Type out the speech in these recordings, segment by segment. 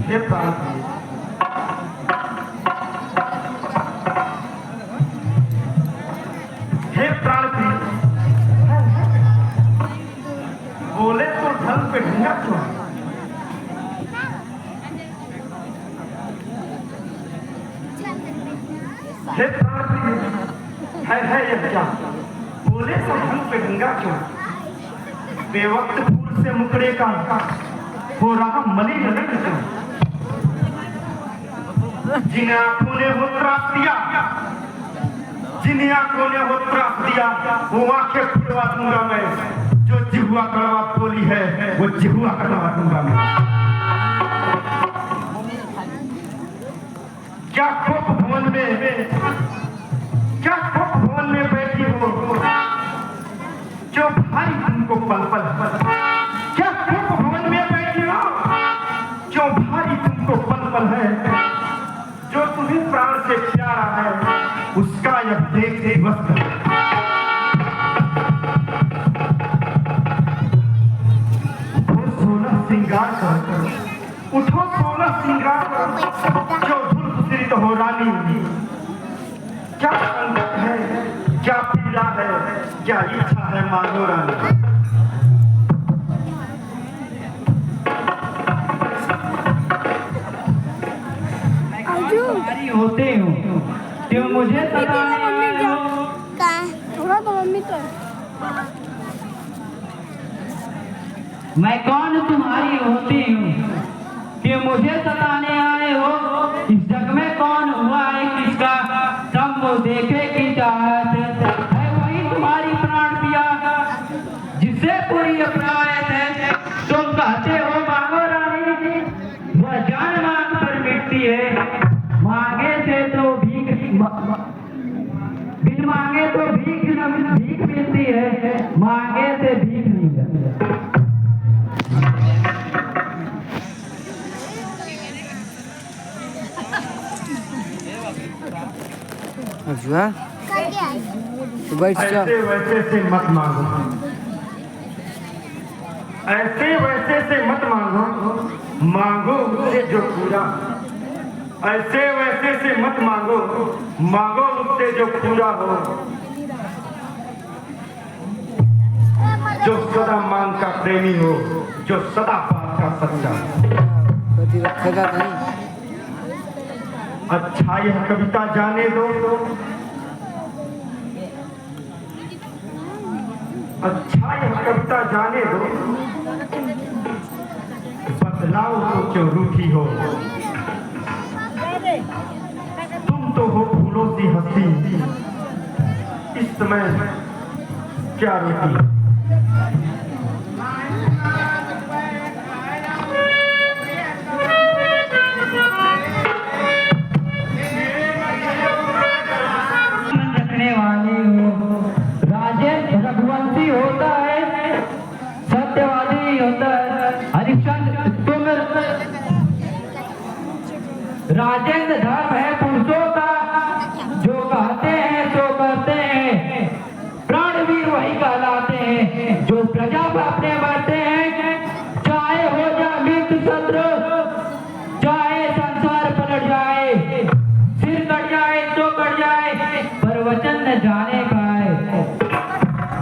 हे प्राण प्रिय, हे प्राण प्रिय, बोले तो ढंग पे ढंगा क्यों? हे प्राण प्रिय, है यह क्या? बोले तो ढंग पे ढंगा क्यों? बेवक्त फूल से मुकड़े का हो रहा मलिन रंग क्यों? जिन आंखों ने वो त्रास दिया, जिन आंखों ने वो त्रास दिया, वो आंखें फुलवा दूंगा मैं। जो जिहुआ कड़वा बोली है, वो जिहुआ कड़वा दूंगा मैं। क्या खोप भवन में, क्या खोप भवन में बैठी हो जो भाई तुमको पल पल, क्या खोप भवन में बैठी हो जो भाई तुमको पल पल है? जो तुम्हें प्राण से प्यारा है, उसका यह देख दिवस है। उठो सोलह श्रृंगार कर, उठो सोलह श्रृंगार कर, जो धुल सिरित हो रानी। क्या संकट है, क्या पीड़ा है, क्या इच्छा है मानो रानी। होते हो तो मुझे सताने हो। थोड़ा तो मम्मी तो मैं कौन तुम्हारी होती हूँ कि मुझे सताने आए हो? इस जग में कौन हुआ है किसका सब वो देखे की चाहत है? वही तुम्हारी प्राण पिया जिससे पूरी अपरायत है। तुम कहते हो मांगो रानी, वह जान मांग पर मिटती है। मांगे से तो भीख, बिन मांगे तो भीख मिलती है, मांगे से भीख नहीं मिलती। तो बैठ जा। ऐसे वैसे से मत मांगो, ऐसे वैसे से मत मांगो, मांगो उससे जो पूरा। ऐसे वैसे से मत मांगो, मांगो उससे जो पूरा हो। जो सदा मांग का प्रेमी हो, जो सदा पाप का सच्चा। कभी रखेगा नहीं। अच्छा यह कविता जाने दो, अच्छा यह कविता जाने दो। बदलाव तो क्यों रूठी हो, तुम तो हो फूलों सी हंसी, इस समय क्या रोती। रखने वाली हो, राजेंद्र रघुवंशी होता है, सत्यवादी होता है। हरिश्चंद्र तुम राजेंद्र धर्म है पुरुषों का, जो कहते हैं सो करते हैं। प्राणवीर वही कहलाते हैं जो प्रजा पर अपने मरते हैं। चाहे हो जाए मृत्यु शत्रु, चाहे संसार पलट जाए, सिर कट जाए तो कट जाए, पर वचन न जाने पाए।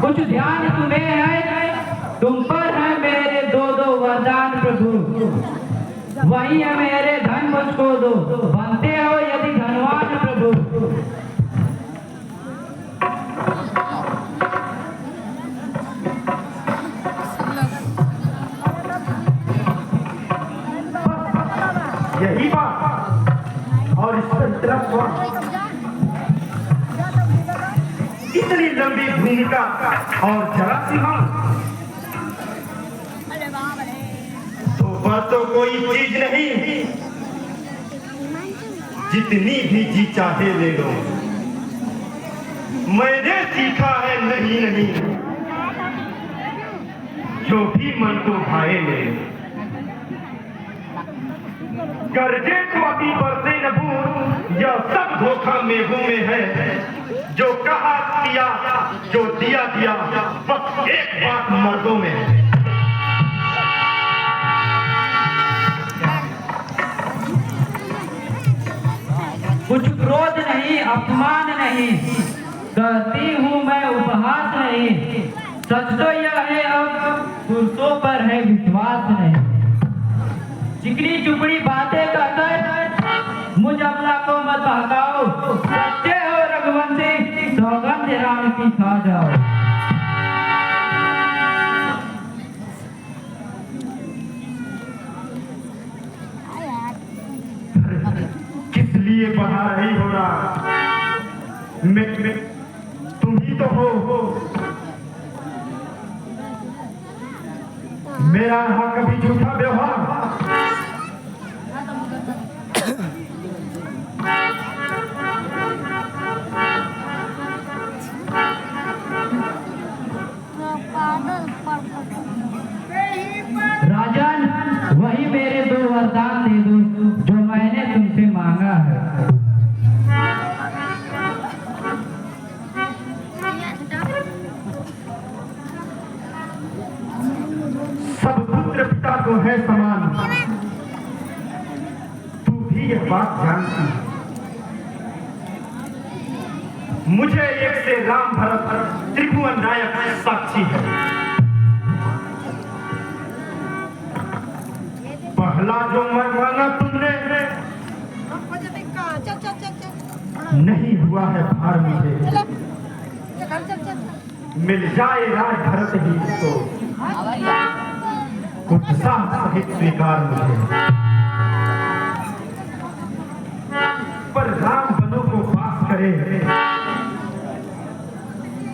कुछ ध्यान तुम्हें है, तुम पर है मेरे दो वरदान प्रभु। वही है मेरे धन मुझको दो, बनते हो यदि धनवान प्रभु। यही बात और इस पर इतनी लंबी भूमिका और जरा सी तो कोई चीज नहीं, जितनी भी जी चाहे ले लो। मैंने सीखा है नहीं नहीं, जो भी मन को भाए ले। कर्जे तो अभी बरसे न भूल, यह सब धोखा मेघों में है। जो कहा किया, जो दिया दिया, बस एक बात मर्दों में है। अपमान नहीं, कहती हूँ मैं उपहास नहीं। सच तो यह है अब पुरुषों पर है विश्वास नहीं। चिकनी चुपड़ी बातें कहकर मुझ अबला को मत बहकाओ। सच्चे हो रघुवंशी, सौगंध राम की खा जाओ। किस लिए बढ़ा रही हो रहा? मैं तुम ही तो हो। मेरा यहाँ कभी झूठा व्यवहार राजन, वही मेरे दो वरदान दे दो जो मैंने तुमसे मांगा है। सब पुत्र पिता को है समान, तू भी यह बात जानती है। मुझे एक से राम भरत त्रिभुवन नायक साक्षी है। पहला जो मर मांगा तुमने नहीं हुआ है भार मुझे। मिल जाए राज भरत ही तो उत्साह सहित स्वीकार मुझे। पर राम बनों को पास करे,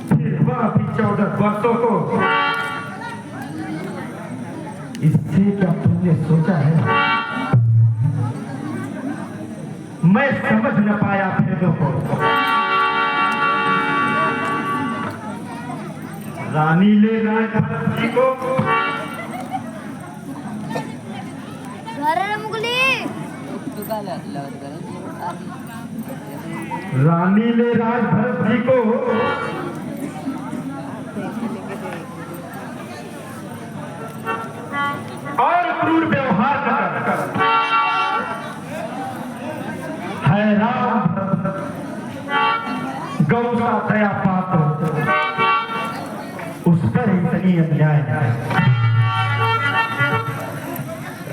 फिर वह भी 14 वर्षों को। इससे क्या तुमने सोचा है? मैं समझ न पाया भेदों को। रानी ले राय भरत जी को रानी ले राज भरत जी को और क्रूर व्यवहार कर है राम गौ का दया पात्र, उस पर इतनी अन्याय है।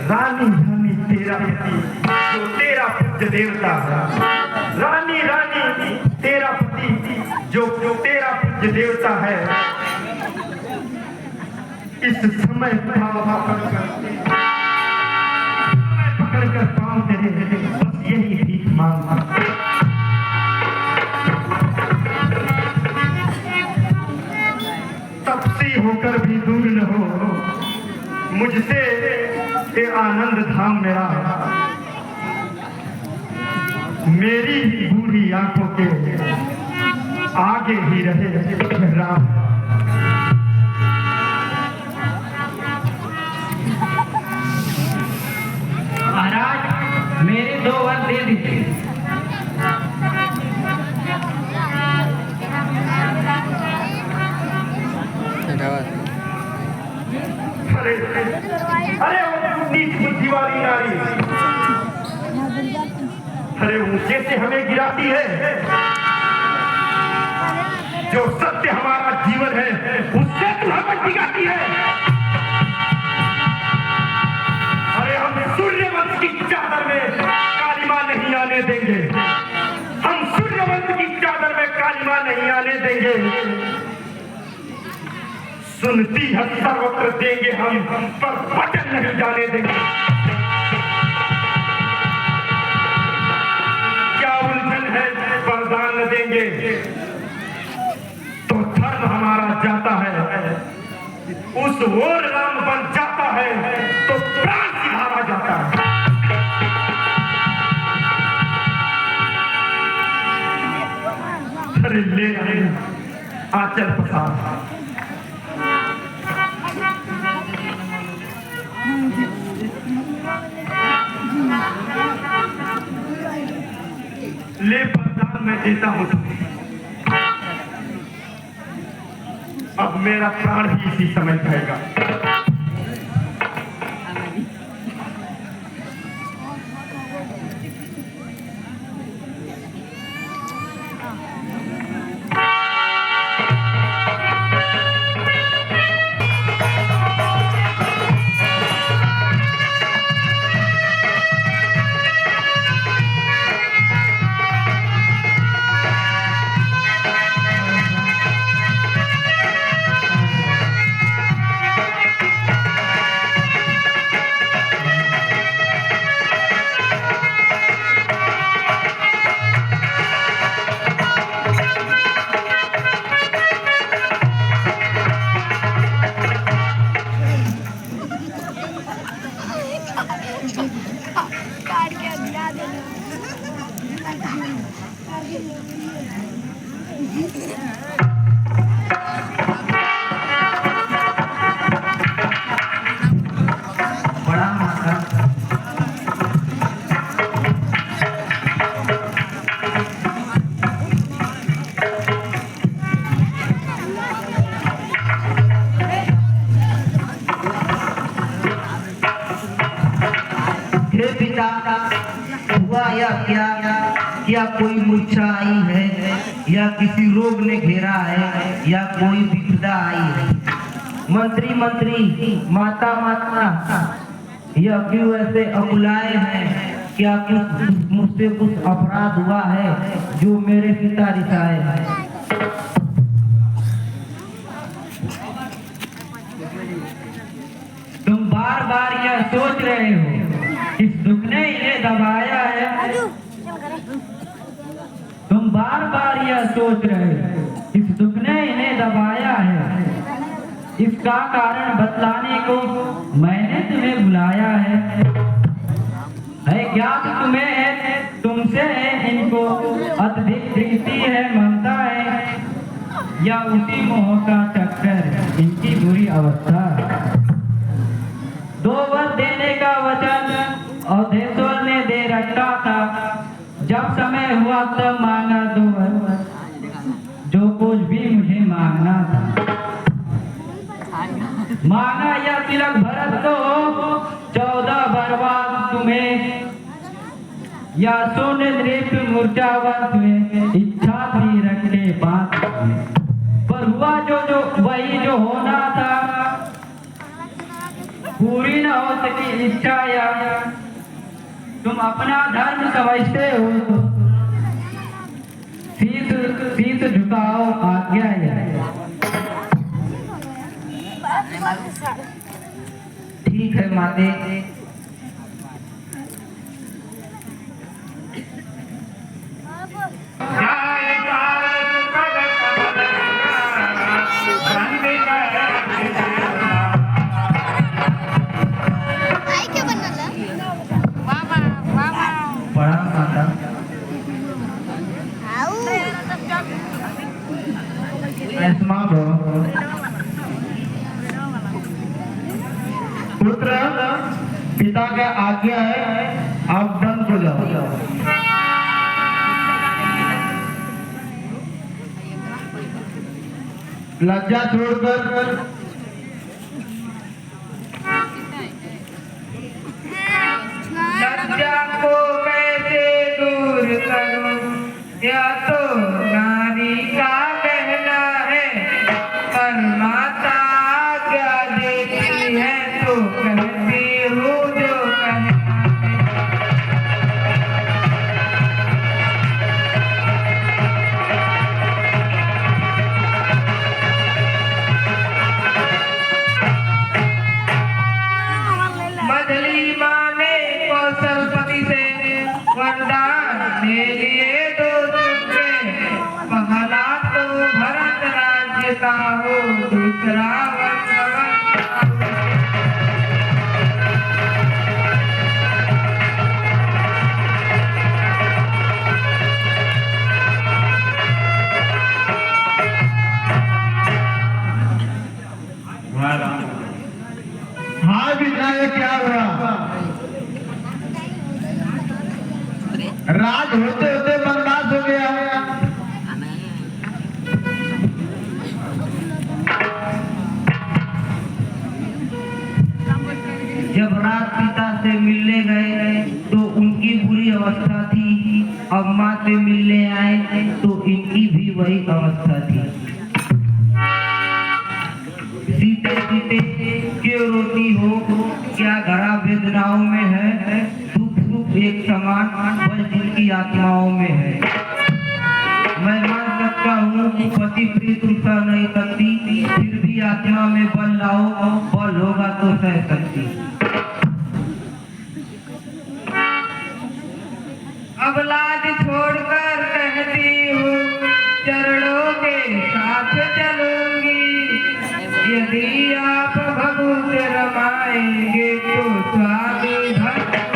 रानी रानी तेरा पति जो तेरा पूज्य देवता है। रानी रानी तेरा पति जो तेरा पूज्य देवता है। इस समय पकड़कर पाँव तेरे बस यही भीख मांगना। तपसी होकर भी दूर न हो मुझसे ये आनंद धाम मेरा। मेरी बूढ़ी आंखों के आगे ही रहे राम। महाराज, मेरे 2 वर दे दीजिए। अरे अरे नीच बुद्धि वाली नारी, अरे ऊंचे से हमें गिराती है। जो सत्य हमारा जीवन है उससे तू हमें गिराती है। अरे हम सूर्यवंश की चादर में कालिमा नहीं आने देंगे। हम सूर्यवंश की चादर में कालिमा नहीं आने देंगे। सुनती है सर्वत्र देंगे हम, पर वचन नहीं जाने देंगे। क्या उलझन है वरदान न देंगे तो धर्म हमारा जाता है। उस ओर राम बन जाता है तो प्राण सिधारा जाता है। अरे ले रहे आंचल पसार। ले वरदान मैं देता हूं तुम्हें। अब मेरा प्राण भी इसी समय जाएगा। काट के दिया दे बड़ा माता हे पिता, हुआ या क्या क्या कोई मूर्छा आई है या किसी रोग ने घेरा है या कोई विपदा आई है? मंत्री मंत्री, माता माता, यह क्यों ऐसे अकुलाए हैं? क्या कुछ मुझसे कुछ अपराध हुआ है जो मेरे पिता रिसाए हैं? तुम बार बार यह सोच रहे हो इस दुख ने इन्हें दबाया है। तुम बार बार यह सोच रहे हो इस दुख ने इन्हें दबाया है। इसका कारण बतलाने को मैंने तुम्हें बुलाया है ज्ञात तुम्हें है, तुमसे है इनको अत्यधिक प्रीति है, ममता है या उसी मोह का चक्कर इनकी बुरी अवस्था। 2 वर्ष देने का वचन अवधेश्वर ने दे रखा था। जब समय हुआ तब मांगा 2 वर्ष, जो कुछ भी मुझे मांगना था मांगा। यह तिलक भरत तो 14 बर्बाद तुम्हें या शून्य नृत्य मूर्छावश में इच्छा थी रखने बात पर हुआ जो वही जो होना था। पूरी न हो सकी इच्छा या तुम अपना धर्म समझते हो तो शीश झुकाओ आज्ञा है। ठीक है माते। आई क्या बनला मामा मामा बड़ा माता, आऊ ऐसमा पुत्र, पिता का आज्ञा है, आप बंद हो जाओ। लज्जा छोड़कर लज्जा को कैसे दूर करूं, या तो नारी का कहना है, पर माता आज्ञा देती है तो कहती हूँ जो कहना है। मछली माँ ने कौशलपति से वरदान ले लिए 2 सूखे। पहला तो भरत राज्य का हो, दूसरा वंशवत का हो। हाँ विधायक, क्या हुआ? राज होते होते बर्बाद हो गया। जब रात पिता से मिलने गए तो उनकी बुरी अवस्था थी, अब माँ से मिलने आए तो इनकी भी वही अवस्था थी। सीते सीते क्यों रोती हो? क्या घड़ा वेदनाओं में है? सुख सुख एक समान बल जिनकी आत्माओं में है। मैं मान सकता हूँ कि पति प्रीत रुसा नहीं सकती, फिर भी आत्मा में बल लाओ, बल होगा तो सह सकती। अब लाज छोड़कर कहती हूँ, चरणों के साथ चलूंगी। यदि आप भगवत रमाएंगे तो स्वामी भक्त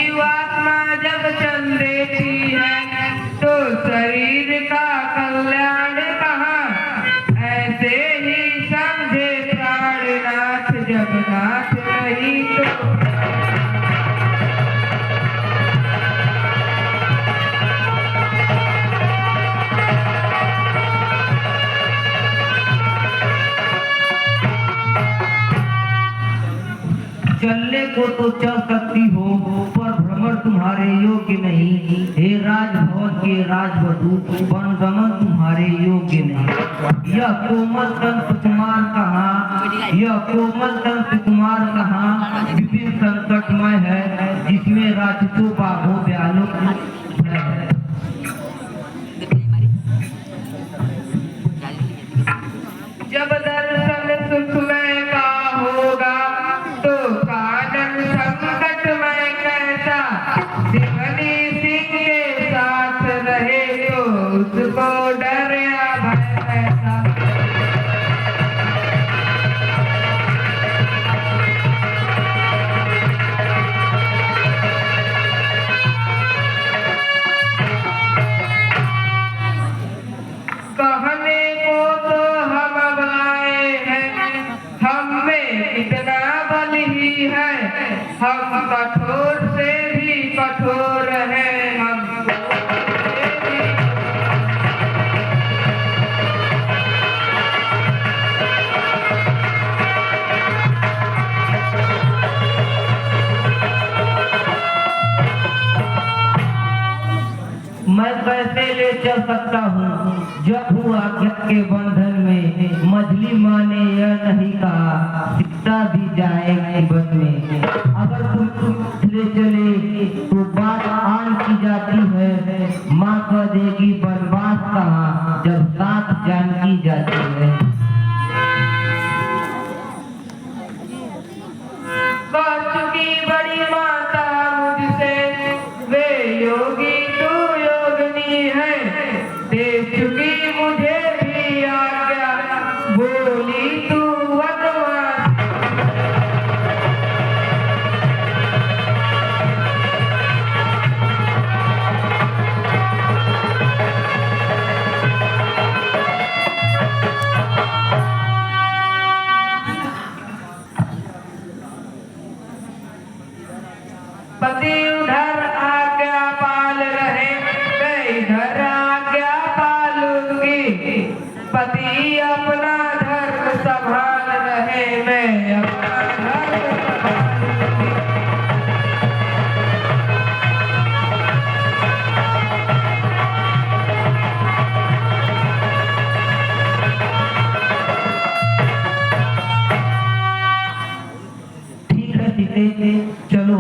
जीवात्मा जब चल देती है तो शरीर का कल्याण कहाँ। ऐसे ही समझे प्राणनाथ जब नाथ नहीं तो। चलने को तो चल सकती हो पर भ्रमण तुम्हारे योग्य नहीं। हे राजभवन के राजवधू वनगमन तुम्हारे योग्य नहीं। यह कोमल कंस कुमार कहाँ, यह कोमल कंस कुमार कहाँ विपिन संकटमय है जिसमें राक्षसों बाघों ब्यालों है। जब दर्शन सुखमय का होगा तो कानन संकटमय कैसा। सिंहनी सिंह के साथ रहे तो उसको डर या भय कैसा। कहने को तो हम अब आए हैं, हम में इतना बल ही है। हम कठोर से भी कठोर हैं, हम मैं कैसे ले चल सकता हूँ जब हूँ आज्ञा के बंधन में। मछली माने यह नहीं कहा सीता भी जाएगी बस में। अगर तुम ले चले तो बात आन की जाती है। माँ कह देगी बनवास कहाँ जब साथ जानकी जाती है। कह चुकी बड़ी माता मुझसे वे योगी तू योगनी है। दे चुकी मुझे भी आज्ञा बोली तू वनवास। पति उधर आज्ञा पाल रहे मैं इधर आज्ञा पालूंगी। पति अपना धर्म संभाल रहे मैं अपना धर्म संभालूंगी। ठीक है सीते चलो।